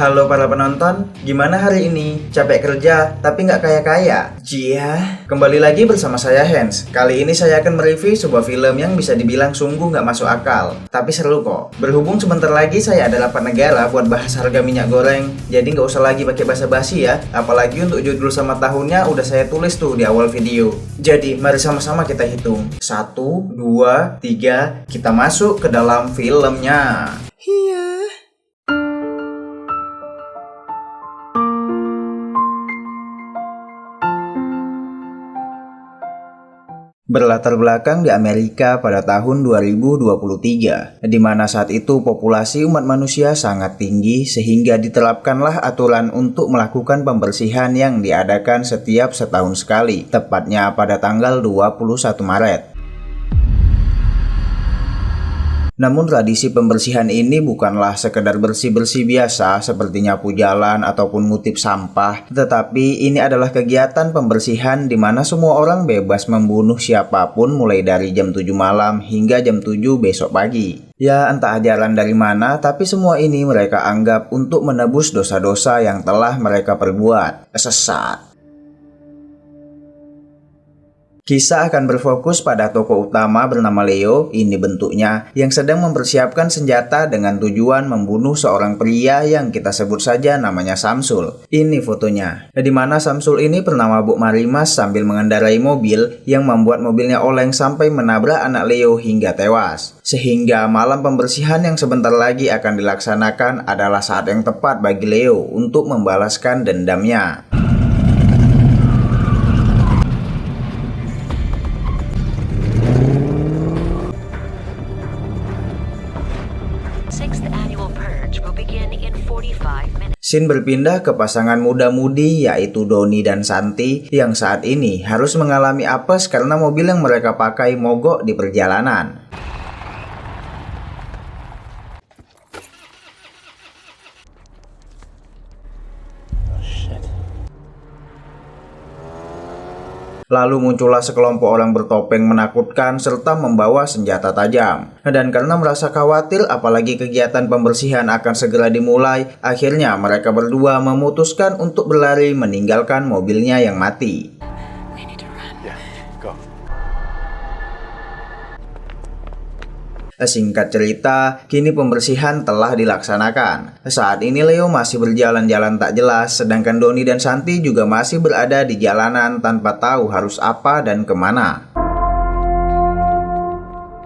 Halo para penonton, gimana hari ini? Capek kerja, tapi nggak kaya-kaya? Jia, kembali lagi bersama saya Hans. Kali ini saya akan mereview sebuah film yang bisa dibilang sungguh nggak masuk akal, tapi seru kok. Berhubung sebentar lagi saya ada rapat negara buat bahas harga minyak goreng, jadi nggak usah lagi pakai basa-basi ya. Apalagi untuk judul sama tahunnya udah saya tulis tuh di awal video. Jadi mari sama-sama kita hitung. 1, 2, 3, kita masuk ke dalam filmnya. Iya. Berlatar belakang di Amerika pada tahun 2023, di mana saat itu populasi umat manusia sangat tinggi sehingga diterapkanlah aturan untuk melakukan pembersihan yang diadakan setiap setahun sekali, tepatnya pada tanggal 21 Maret. Namun tradisi pembersihan ini bukanlah sekedar bersih-bersih biasa seperti nyapu jalan ataupun ngutip sampah, tetapi ini adalah kegiatan pembersihan di mana semua orang bebas membunuh siapapun mulai dari jam 7 malam hingga jam 7 besok pagi. Ya entah ajaran dari mana, tapi semua ini mereka anggap untuk menebus dosa-dosa yang telah mereka perbuat. Sesat. Kisah akan berfokus pada tokoh utama bernama Leo, ini bentuknya, yang sedang mempersiapkan senjata dengan tujuan membunuh seorang pria yang kita sebut saja namanya Samsul. Ini fotonya, di mana Samsul ini pernah mabuk marimas sambil mengendarai mobil yang membuat mobilnya oleng sampai menabrak anak Leo hingga tewas. Sehingga malam pembersihan yang sebentar lagi akan dilaksanakan adalah saat yang tepat bagi Leo untuk membalaskan dendamnya. Scene berpindah ke pasangan muda-mudi yaitu Doni dan Santi yang saat ini harus mengalami apes karena mobil yang mereka pakai mogok di perjalanan. Lalu muncullah sekelompok orang bertopeng menakutkan serta membawa senjata tajam. Dan karena merasa khawatir apalagi kegiatan pembersihan akan segera dimulai, akhirnya mereka berdua memutuskan untuk berlari meninggalkan mobilnya yang mati. Singkat cerita, kini pembersihan telah dilaksanakan. Saat ini Leo masih berjalan-jalan tak jelas, sedangkan Doni dan Santi juga masih berada di jalanan tanpa tahu harus apa dan kemana.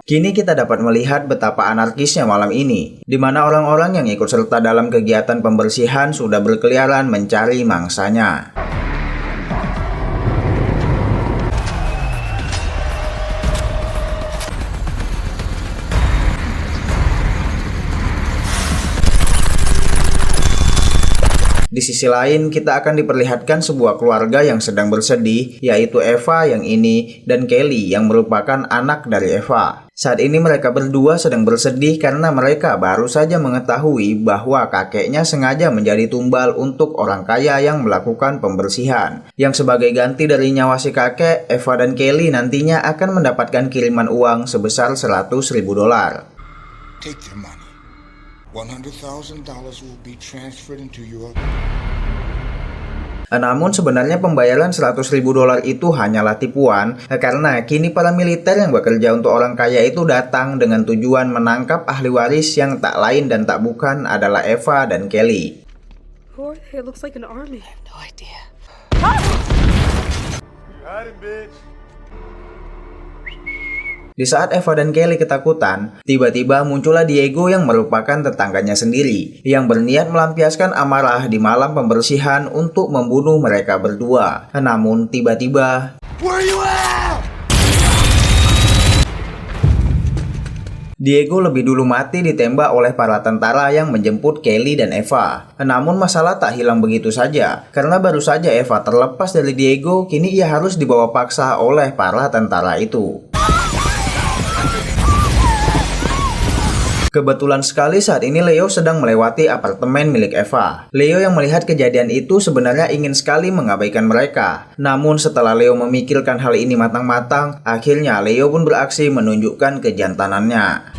Kini kita dapat melihat betapa anarkisnya malam ini, di mana orang-orang yang ikut serta dalam kegiatan pembersihan sudah berkeliaran mencari mangsanya. Di sisi lain, kita akan diperlihatkan sebuah keluarga yang sedang bersedih, yaitu Eva yang ini dan Kelly yang merupakan anak dari Eva. Saat ini mereka berdua sedang bersedih karena mereka baru saja mengetahui bahwa kakeknya sengaja menjadi tumbal untuk orang kaya yang melakukan pembersihan. Yang sebagai ganti dari nyawa si kakek, Eva dan Kelly nantinya akan mendapatkan kiriman uang sebesar $100.000. Take their money. $100,000 will be transferred into your... Namun sebenarnya pembayaran $100.000 itu hanyalah tipuan karena kini para militer yang bekerja untuk orang kaya itu datang dengan tujuan menangkap ahli waris yang tak lain dan tak bukan adalah Eva dan Kelly. Who are they? It looks like an army. I have no idea. You had him, bitch. Di saat Eva dan Kelly ketakutan, tiba-tiba muncullah Diego yang merupakan tetangganya sendiri, yang berniat melampiaskan amarah di malam pembersihan untuk membunuh mereka berdua. Namun tiba-tiba, Diego lebih dulu mati ditembak oleh para tentara yang menjemput Kelly dan Eva. Namun masalah tak hilang begitu saja, karena baru saja Eva terlepas dari Diego, kini ia harus dibawa paksa oleh para tentara itu. Kebetulan sekali saat ini Leo sedang melewati apartemen milik Eva. Leo yang melihat kejadian itu sebenarnya ingin sekali mengabaikan mereka. Namun setelah Leo memikirkan hal ini matang-matang, akhirnya Leo pun beraksi menunjukkan kejantanannya.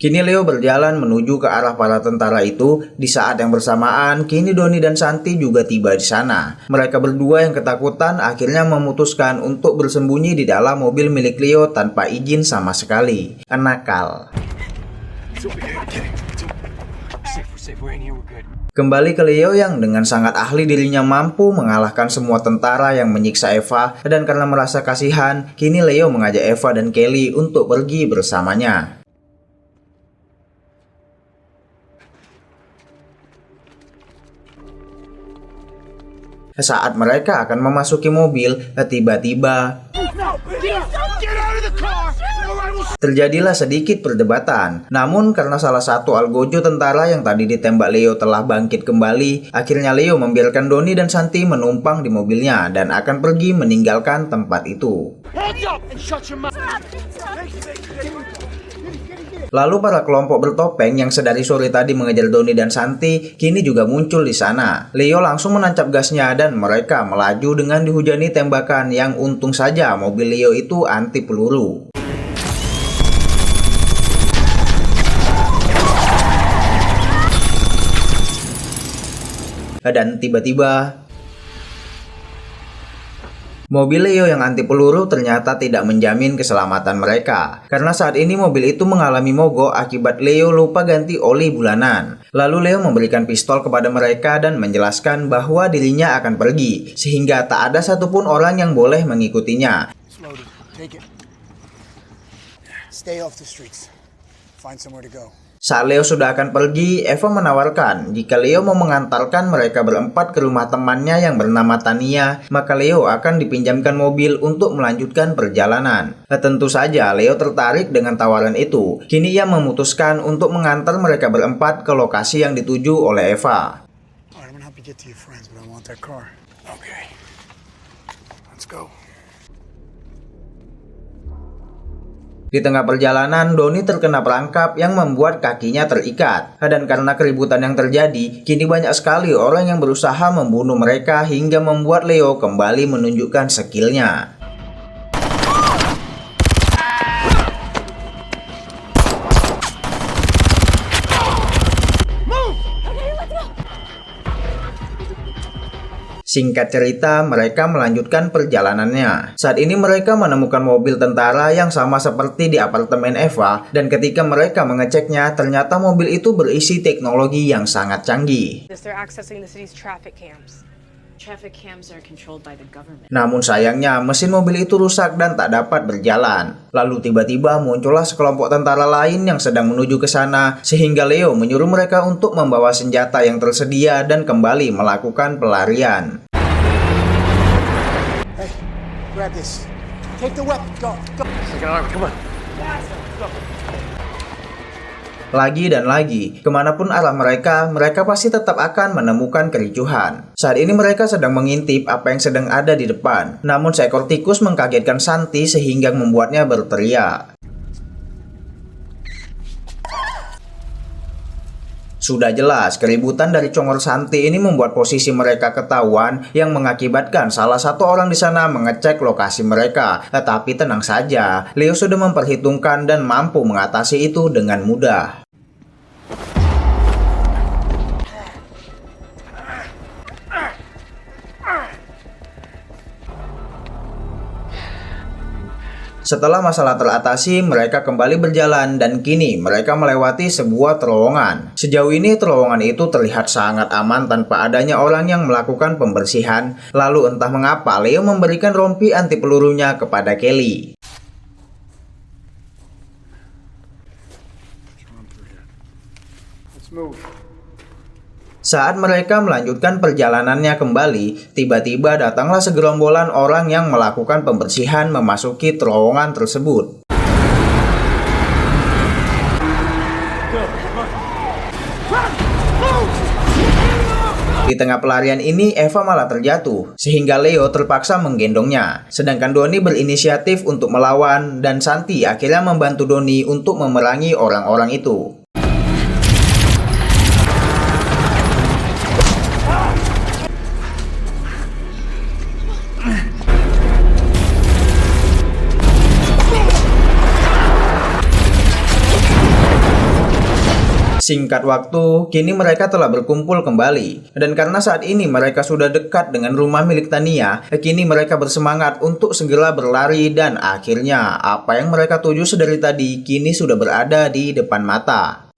Kini Leo berjalan menuju ke arah para tentara itu. Di saat yang bersamaan, kini Donnie dan Santi juga tiba di sana. Mereka berdua yang ketakutan akhirnya memutuskan untuk bersembunyi di dalam mobil milik Leo tanpa izin sama sekali. Nakal. Kembali ke Leo yang dengan sangat ahli dirinya mampu mengalahkan semua tentara yang menyiksa Eva, dan karena merasa kasihan, kini Leo mengajak Eva dan Kelly untuk pergi bersamanya. Saat mereka akan memasuki mobil, tiba-tiba terjadilah sedikit perdebatan. Namun karena salah satu algojo tentara yang tadi ditembak Leo telah bangkit kembali, akhirnya Leo membiarkan Donnie dan Santi menumpang di mobilnya dan akan pergi meninggalkan tempat itu. Lalu para kelompok bertopeng yang sedari sore tadi mengejar Donnie dan Santi kini juga muncul di sana. Leo langsung menancap gasnya dan mereka melaju dengan dihujani tembakan yang untung saja mobil Leo itu anti peluru. Dan tiba-tiba mobil Leo yang anti peluru ternyata tidak menjamin keselamatan mereka, karena saat ini mobil itu mengalami mogok akibat Leo lupa ganti oli bulanan. Lalu Leo memberikan pistol kepada mereka dan menjelaskan bahwa dirinya akan pergi, sehingga tak ada satupun orang yang boleh mengikutinya. Saat Leo sudah akan pergi, Eva menawarkan jika Leo mau mengantarkan mereka berempat ke rumah temannya yang bernama Tania, maka Leo akan dipinjamkan mobil untuk melanjutkan perjalanan. Tentu saja Leo tertarik dengan tawaran itu. Kini ia memutuskan untuk mengantar mereka berempat ke lokasi yang dituju oleh Eva. Di tengah perjalanan, Donnie terkena perangkap yang membuat kakinya terikat. Dan karena keributan yang terjadi, kini banyak sekali orang yang berusaha membunuh mereka hingga membuat Leo kembali menunjukkan skillnya. Singkat cerita, mereka melanjutkan perjalanannya. Saat ini mereka menemukan mobil tentara yang sama seperti di apartemen Eva, dan ketika mereka mengeceknya, ternyata mobil itu berisi teknologi yang sangat canggih. Namun sayangnya, mesin mobil itu rusak dan tak dapat berjalan. Lalu tiba-tiba muncullah sekelompok tentara lain yang sedang menuju ke sana, sehingga Leo menyuruh mereka untuk membawa senjata yang tersedia dan kembali melakukan pelarian. Lagi dan lagi, kemanapun arah mereka pasti tetap akan menemukan kericuhan. Saat ini mereka sedang mengintip apa yang sedang ada di depan. Namun seekor tikus mengkagetkan Santi sehingga membuatnya berteriak. Sudah jelas, keributan dari congor Santi ini membuat posisi mereka ketahuan yang mengakibatkan salah satu orang di sana mengecek lokasi mereka. Tetapi tenang saja, Leo sudah memperhitungkan dan mampu mengatasi itu dengan mudah. Setelah masalah teratasi, mereka kembali berjalan dan kini mereka melewati sebuah terowongan. Sejauh ini terowongan itu terlihat sangat aman tanpa adanya orang yang melakukan pembersihan. Lalu entah mengapa Leo memberikan rompi anti pelurunya kepada Kelly. Saat mereka melanjutkan perjalanannya kembali, tiba-tiba datanglah segerombolan orang yang melakukan pembersihan memasuki terowongan tersebut. Di tengah pelarian ini, Eva malah terjatuh, sehingga Leo terpaksa menggendongnya. Sedangkan Donnie berinisiatif untuk melawan, dan Santi akhirnya membantu Donnie untuk memerangi orang-orang itu. Singkat waktu, kini mereka telah berkumpul kembali. Dan karena saat ini mereka sudah dekat dengan rumah milik Tania, kini mereka bersemangat untuk segera berlari dan akhirnya apa yang mereka tuju sedari tadi kini sudah berada di depan mata.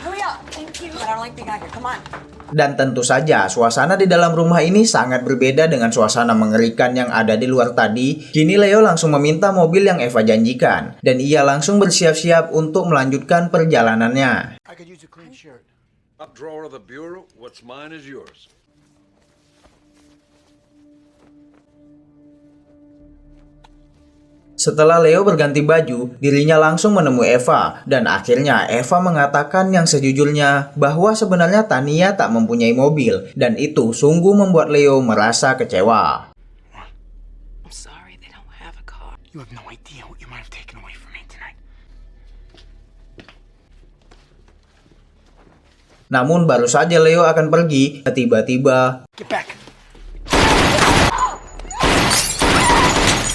Hurry up. Thank you. I don't like being out here. Come on. Dan tentu saja suasana di dalam rumah ini sangat berbeda dengan suasana mengerikan yang ada di luar tadi. Kini Leo langsung meminta mobil yang Eva janjikan dan ia langsung bersiap-siap untuk melanjutkan perjalanannya. I could use a clean shirt. Top drawer of the bureau. What's mine is yours. Setelah Leo berganti baju, dirinya langsung menemui Eva dan akhirnya Eva mengatakan yang sejujurnya bahwa sebenarnya Tania tak mempunyai mobil dan itu sungguh membuat Leo merasa kecewa. I'm sorry, they don't have a car. You have no idea what you might have taken away from me tonight. Namun baru saja Leo akan pergi, tiba-tiba Get back.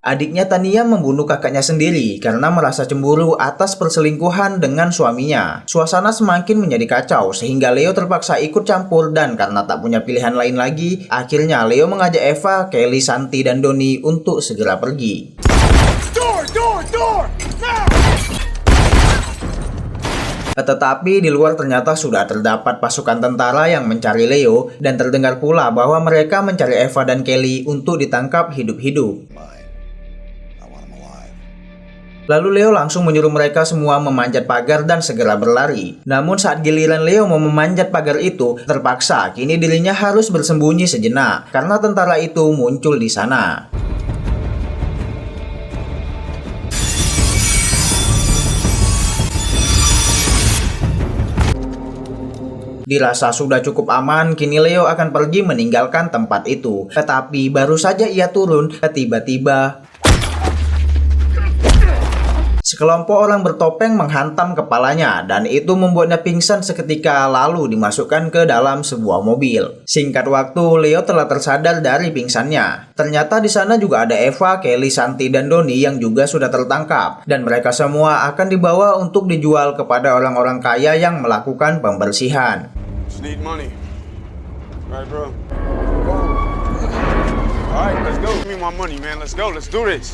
adiknya Tania membunuh kakaknya sendiri karena merasa cemburu atas perselingkuhan dengan suaminya. Suasana semakin menjadi kacau sehingga Leo terpaksa ikut campur dan karena tak punya pilihan lain lagi, akhirnya Leo mengajak Eva, Kelly, Santi, dan Doni untuk segera pergi. Door! Now! Tetapi di luar ternyata sudah terdapat pasukan tentara yang mencari Leo dan terdengar pula bahwa mereka mencari Eva dan Kelly untuk ditangkap hidup-hidup. Lalu Leo langsung menyuruh mereka semua memanjat pagar dan segera berlari. Namun saat giliran Leo mau memanjat pagar itu, terpaksa kini dirinya harus bersembunyi sejenak karena tentara itu muncul di sana. Dirasa sudah cukup aman, kini Leo akan pergi meninggalkan tempat itu. Tetapi baru saja ia turun, tiba-tiba sekelompok orang bertopeng menghantam kepalanya dan itu membuatnya pingsan seketika lalu dimasukkan ke dalam sebuah mobil. Singkat waktu, Leo telah tersadar dari pingsannya. Ternyata di sana juga ada Eva, Kelly, Santi, dan Doni yang juga sudah tertangkap dan mereka semua akan dibawa untuk dijual kepada orang-orang kaya yang melakukan pembersihan. Just need money. Right, bro? All right, let's go. Give me my money, man. Let's go. Let's do this.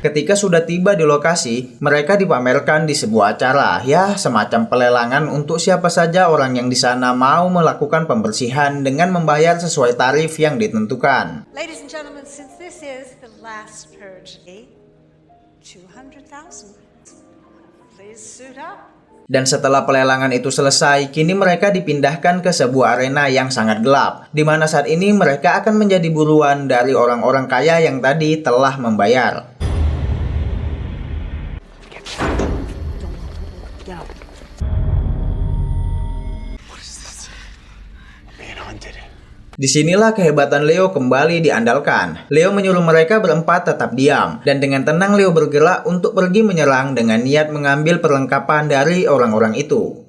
Ketika sudah tiba di lokasi, mereka dipamerkan di sebuah acara, ya semacam pelelangan untuk siapa saja orang yang di sana mau melakukan pembersihan dengan membayar sesuai tarif yang ditentukan. Ladies and gentlemen, since this is the last purge, 200,000. Please suit up. Dan setelah pelelangan itu selesai, kini mereka dipindahkan ke sebuah arena yang sangat gelap, di mana saat ini mereka akan menjadi buruan dari orang-orang kaya yang tadi telah membayar. Disinilah kehebatan Leo kembali diandalkan. Leo menyuruh mereka berempat tetap diam, dan dengan tenang Leo bergerak untuk pergi menyerang dengan niat mengambil perlengkapan dari orang-orang itu.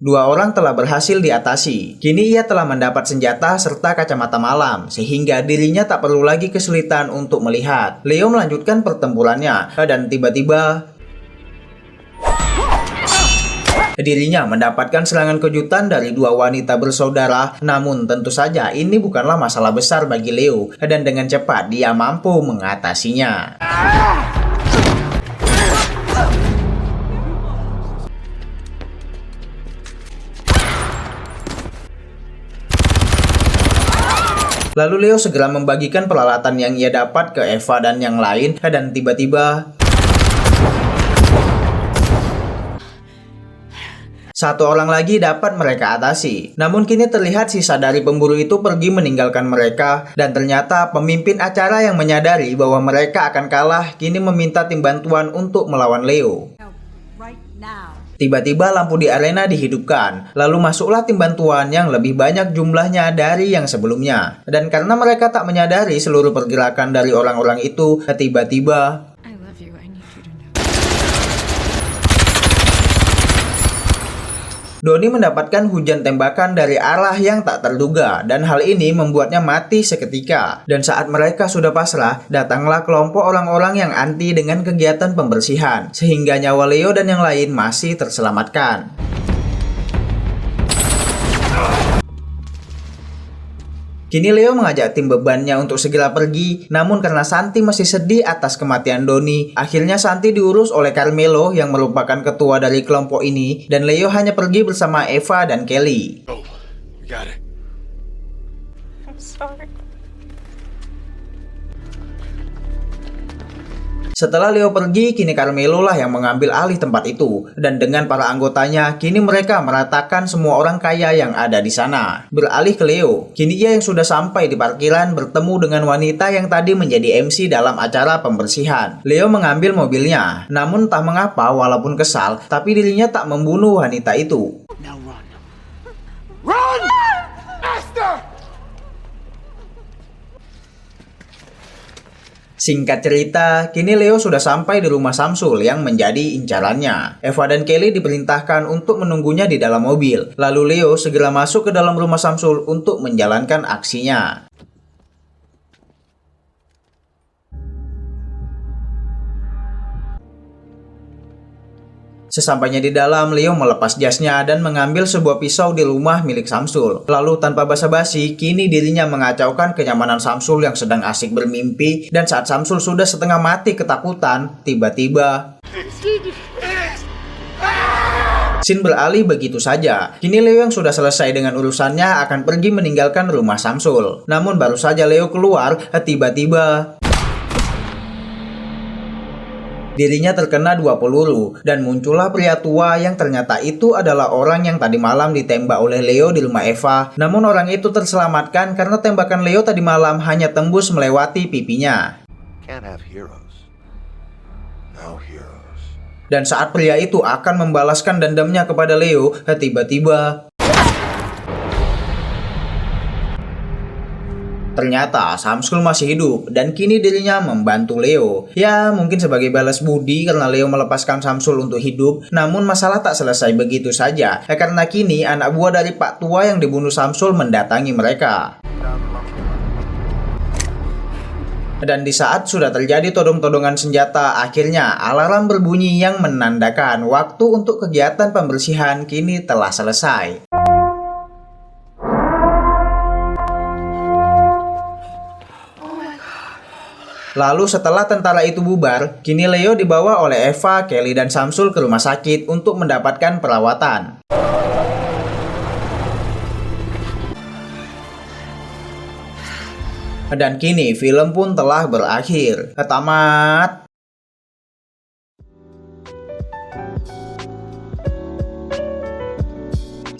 Dua orang telah berhasil diatasi. Kini ia telah mendapat senjata serta kacamata malam, sehingga dirinya tak perlu lagi kesulitan untuk melihat. Leo melanjutkan pertempurannya, dan tiba-tiba dirinya mendapatkan serangan kejutan dari dua wanita bersaudara. Namun tentu saja ini bukanlah masalah besar bagi Leo, dan dengan cepat dia mampu mengatasinya. Lalu Leo segera membagikan peralatan yang ia dapat ke Eva dan yang lain, dan tiba-tiba satu orang lagi dapat mereka atasi. Namun kini terlihat sisa dari pemburu itu pergi meninggalkan mereka, dan ternyata pemimpin acara yang menyadari bahwa mereka akan kalah kini meminta tim bantuan untuk melawan Leo. Right now. Tiba-tiba lampu di arena dihidupkan, lalu masuklah tim bantuan yang lebih banyak jumlahnya dari yang sebelumnya. Dan karena mereka tak menyadari seluruh pergerakan dari orang-orang itu, tiba-tiba Donnie mendapatkan hujan tembakan dari arah yang tak terduga dan hal ini membuatnya mati seketika. Dan saat mereka sudah pasrah, datanglah kelompok orang-orang yang anti dengan kegiatan pembersihan sehingga nyawa Leo dan yang lain masih terselamatkan. Kini Leo mengajak tim bebannya untuk segera pergi, namun karena Santi masih sedih atas kematian Donnie, akhirnya Santi diurus oleh Carmelo yang merupakan ketua dari kelompok ini, dan Leo hanya pergi bersama Eva dan Kelly. Go. We got it. I'm sorry. Setelah Leo pergi, kini Carmelo lah yang mengambil alih tempat itu. Dan dengan para anggotanya, kini mereka meratakan semua orang kaya yang ada di sana. Beralih ke Leo, kini ia yang sudah sampai di parkiran bertemu dengan wanita yang tadi menjadi MC dalam acara pembersihan. Leo mengambil mobilnya, namun entah mengapa walaupun kesal, tapi dirinya tak membunuh wanita itu. Now run. Run! Faster! Singkat cerita, kini Leo sudah sampai di rumah Samsul yang menjadi incarannya. Eva dan Kelly diperintahkan untuk menunggunya di dalam mobil. Lalu Leo segera masuk ke dalam rumah Samsul untuk menjalankan aksinya. Sesampainya di dalam, Leo melepas jasnya dan mengambil sebuah pisau di rumah milik Samsul. Lalu tanpa basa-basi, kini dirinya mengacaukan kenyamanan Samsul yang sedang asik bermimpi. Dan saat Samsul sudah setengah mati ketakutan, tiba-tiba scene beralih begitu saja. Kini Leo yang sudah selesai dengan urusannya akan pergi meninggalkan rumah Samsul. Namun baru saja Leo keluar, tiba-tiba dirinya terkena 2 peluru dan muncullah pria tua yang ternyata itu adalah orang yang tadi malam ditembak oleh Leo di rumah Eva. Namun orang itu terselamatkan karena tembakan Leo tadi malam hanya tembus melewati pipinya. Can't have heroes. No heroes. Dan saat pria itu akan membalaskan dendamnya kepada Leo, tiba-tiba ternyata Samsul masih hidup dan kini dirinya membantu Leo. Ya, mungkin sebagai balas budi karena Leo melepaskan Samsul untuk hidup. Namun masalah tak selesai begitu saja, karena kini anak buah dari Pak Tua yang dibunuh Samsul mendatangi mereka. Dan di saat sudah terjadi todong-todongan senjata, akhirnya alarm berbunyi yang menandakan waktu untuk kegiatan pembersihan kini telah selesai. Lalu setelah tentara itu bubar, kini Leo dibawa oleh Eva, Kelly, dan Samsul ke rumah sakit untuk mendapatkan perawatan. Dan kini film pun telah berakhir. Tamat.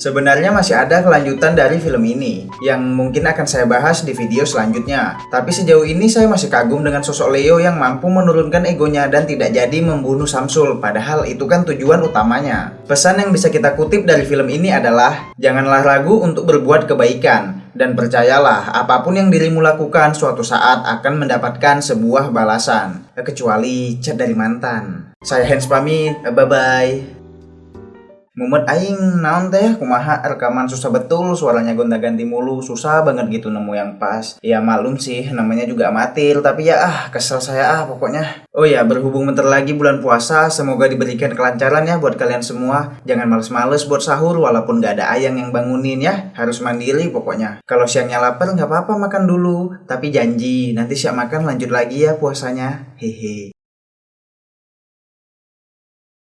Sebenarnya masih ada kelanjutan dari film ini yang mungkin akan saya bahas di video selanjutnya. Tapi sejauh ini saya masih kagum dengan sosok Leo yang mampu menurunkan egonya dan tidak jadi membunuh Samsul, padahal itu kan tujuan utamanya. Pesan yang bisa kita kutip dari film ini adalah janganlah ragu untuk berbuat kebaikan dan percayalah apapun yang dirimu lakukan suatu saat akan mendapatkan sebuah balasan, kecuali chat dari mantan. Saya Hens pamit, bye-bye. Mumet aing naon teh kumaha rekaman susah betul, suaranya gonta-ganti mulu, susah banget gitu nemu yang pas. Ya maklum sih namanya juga amatir, tapi ya kesel saya pokoknya. Oh ya, berhubung bentar lagi bulan puasa, semoga diberikan kelancaran ya buat kalian semua. Jangan males-males buat sahur walaupun gak ada ayang yang bangunin ya, harus mandiri pokoknya. Kalau siangnya lapar gak apa-apa makan dulu, tapi janji nanti siap makan lanjut lagi ya puasanya. Hehe.